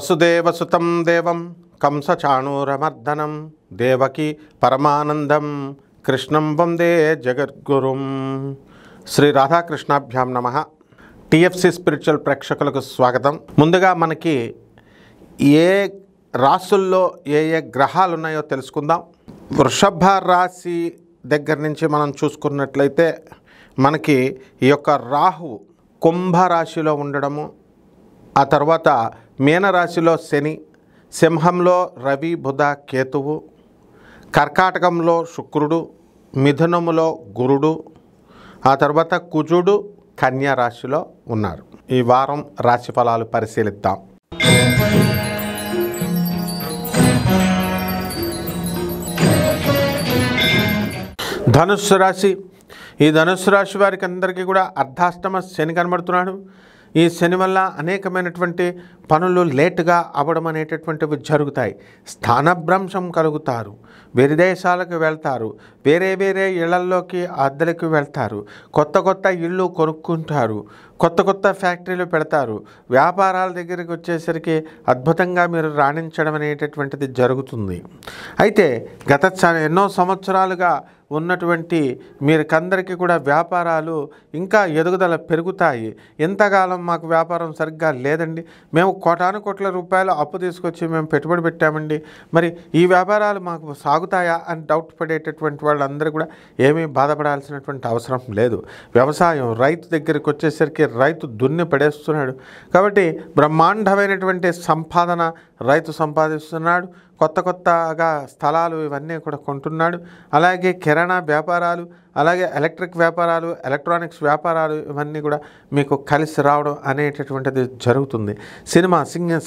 వసుదేవసుతం దేవం కంసచాణూరమర్దనం దేవకి పరమానందం కృష్ణం వందే జగద్గురుం. శ్రీ రాధాకృష్ణాభ్యాం నమః. టిఎఫ్సి స్పిరిచువల్ ప్రేక్షకులకు స్వాగతం. ముందుగా మనకి ఏ రాసుల్లో ఏ గ్రహాలు ఉన్నాయో తెలుసుకుందాం. వృషభ రాశి దగ్గర నుంచి మనం చూసుకున్నట్లయితే మనకి ఈ యొక్క రాహు కుంభరాశిలో ఉండడము, ఆ తర్వాత మీనరాశిలో శని, సింహంలో రవి బుధ కేతువు, కర్కాటకంలో శుక్రుడు, మిథునములో గురుడు, ఆ తర్వాత కుజుడు కన్యా రాశిలో ఉన్నారు. ఈ వారం రాశి ఫలాలు పరిశీలిద్దాం. ధనుస్సు రాశి. ఈ ధనుస్సు రాశి వారికి అందరికీ కూడా అర్ధాష్టమ శని కనబడుతున్నాడు. ఈ శని వల్ల అనేకమైనటువంటి పనులు లేటుగా అవ్వడం అనేటటువంటివి జరుగుతాయి. స్థానభ్రంశం కలుగుతారు, వేరే దేశాలకు వెళ్తారు, వేరే ఇళ్లల్లోకి అద్దెలకు వెళ్తారు, కొత్త ఇళ్ళు కొనుక్కుంటారు, కొత్త ఫ్యాక్టరీలు పెడతారు. వ్యాపారాల దగ్గరికి వచ్చేసరికి అద్భుతంగా మీరు రాణించడం అనేటటువంటిది జరుగుతుంది. అయితే గత ఎన్నో సంవత్సరాలుగా ఉన్నటువంటి మీకందరికీ కూడా వ్యాపారాలు ఇంకా ఎదుగుదల పెరుగుతాయి. ఇంతకాలం మాకు వ్యాపారం సరిగ్గా లేదండి, మేము కోట్ల రూపాయలు అప్పు తీసుకొచ్చి మేము పెట్టుబడి పెట్టామండి, మరి ఈ వ్యాపారాలు మాకు సాగుతాయా అని డౌట్ పడేటటువంటి వాళ్ళందరూ కూడా ఏమీ బాధపడాల్సినటువంటి అవసరం లేదు. వ్యవసాయం రైతు దగ్గరికి వచ్చేసరికి రైతు దున్ని పడేస్తున్నాడు. కాబట్టి బ్రహ్మాండమైనటువంటి సంపాదన రైతు సంపాదిస్తున్నాడు. కొత్తగా స్థలాలు ఇవన్నీ కూడా కొంటున్నాడు. అలాగే కిరాణా వ్యాపారాలు, అలాగే ఎలక్ట్రిక్ వ్యాపారాలు, ఎలక్ట్రానిక్స్ వ్యాపారాలు ఇవన్నీ కూడా మీకు కలిసి రావడం అనేటటువంటిది జరుగుతుంది. సినిమా,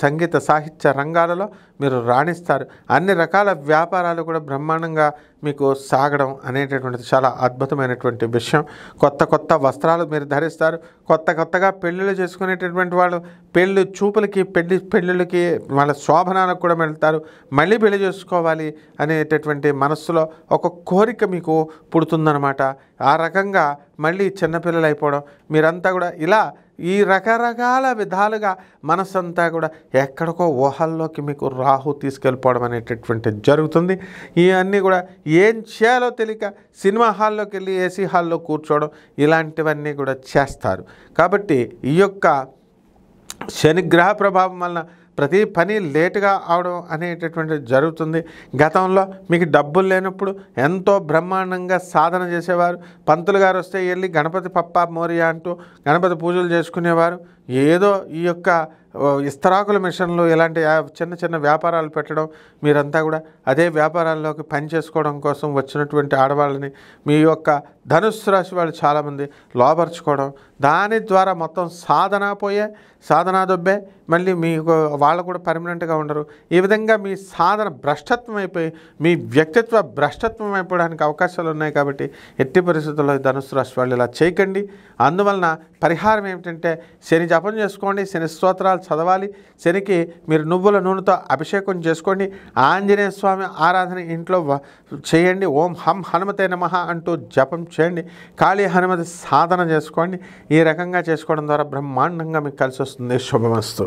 సంగీత, సాహిత్య రంగాలలో మీరు రాణిస్తారు. అన్ని రకాల వ్యాపారాలు కూడా బ్రహ్మాండంగా మీకు సాగడం అనేటటువంటిది చాలా అద్భుతమైనటువంటి విషయం. కొత్త వస్త్రాలు మీరు ధరిస్తారు. కొత్తగా పెళ్ళిళ్ళు చేసుకునేటటువంటి వాళ్ళు పెళ్ళి చూపులకి, పెళ్ళిళ్ళకి, వాళ్ళ శోభనాలకు కూడా వెళ్తారు. మళ్ళీ పెళ్లి చేసుకోవాలి అనేటటువంటి మనస్సులో ఒక కోరిక మీకు పుడుతుందన్నమాట. ఆ రకంగా మళ్ళీ చిన్నపిల్లలు అయిపోవడం, మీరంతా కూడా ఇలా ఈ రకరకాల విధాలుగా మనసంతా కూడా ఎక్కడికో ఊహల్లోకి మీకు రాహు తీసుకెళ్ళిపోవడం అనేటటువంటిది జరుగుతుంది. ఇవన్నీ కూడా ఏం చేయాలో తెలియక సినిమా హాల్లోకి వెళ్ళి ఏసీ హాల్లో కూర్చోవడం ఇలాంటివన్నీ కూడా చేస్తారు. కాబట్టి ఈ యొక్క శనిగ్రహ ప్రభావం వలన ప్రతి పని లేటుగా అవడం అనేటటువంటిది జరుగుతుంది. గతంలో మీకు డబ్బులు లేనప్పుడు ఎంతో బ్రహ్మాండంగా సాధన చేసేవారు. పంతులు గారు వస్తే వెళ్ళి గణపతి పప్ప మోరియా అంటూ గణపతి పూజలు చేసుకునేవారు. ఏదో ఈ యొక్క ఇస్తరాకుల మిషన్లు ఇలాంటి చిన్న వ్యాపారాలు పెట్టడం, మీరంతా కూడా అదే వ్యాపారాల్లోకి పని చేసుకోవడం కోసం వచ్చినటువంటి ఆడవాళ్ళని మీ యొక్క ధనుస్సు రాశి వాళ్ళు చాలామంది లోపరుచుకోవడం, దాని ద్వారా మొత్తం సాధనా దొబ్బే, మళ్ళీ మీకు వాళ్ళు కూడా పర్మనెంట్గా ఉండరు. ఈ విధంగా మీ సాధన భ్రష్టత్వం అయిపోయి మీ వ్యక్తిత్వ భ్రష్టత్వం అయిపోవడానికి అవకాశాలు ఉన్నాయి. కాబట్టి ఎట్టి పరిస్థితుల్లో ధనుస్సు రాశి వాళ్ళు ఇలా చేయకండి. అందువలన పరిహారం ఏమిటంటే శని జపం చేసుకోండి, శని స్తోత్రాలు చదవాలి, శనికి మీరు నువ్వుల నూనెతో అభిషేకం చేసుకోండి, ఆంజనేయ స్వామి ఆరాధన ఇంట్లో చేయండి, ఓం హం హనుమతే నమః అంటూ జపం చేయండి, కాళీ హనుమతి సాధన చేసుకోండి. ఈ రకంగా చేసుకోవడం ద్వారా బ్రహ్మాండంగా మీకు కలిసి వస్తుంది. శుభమస్తు.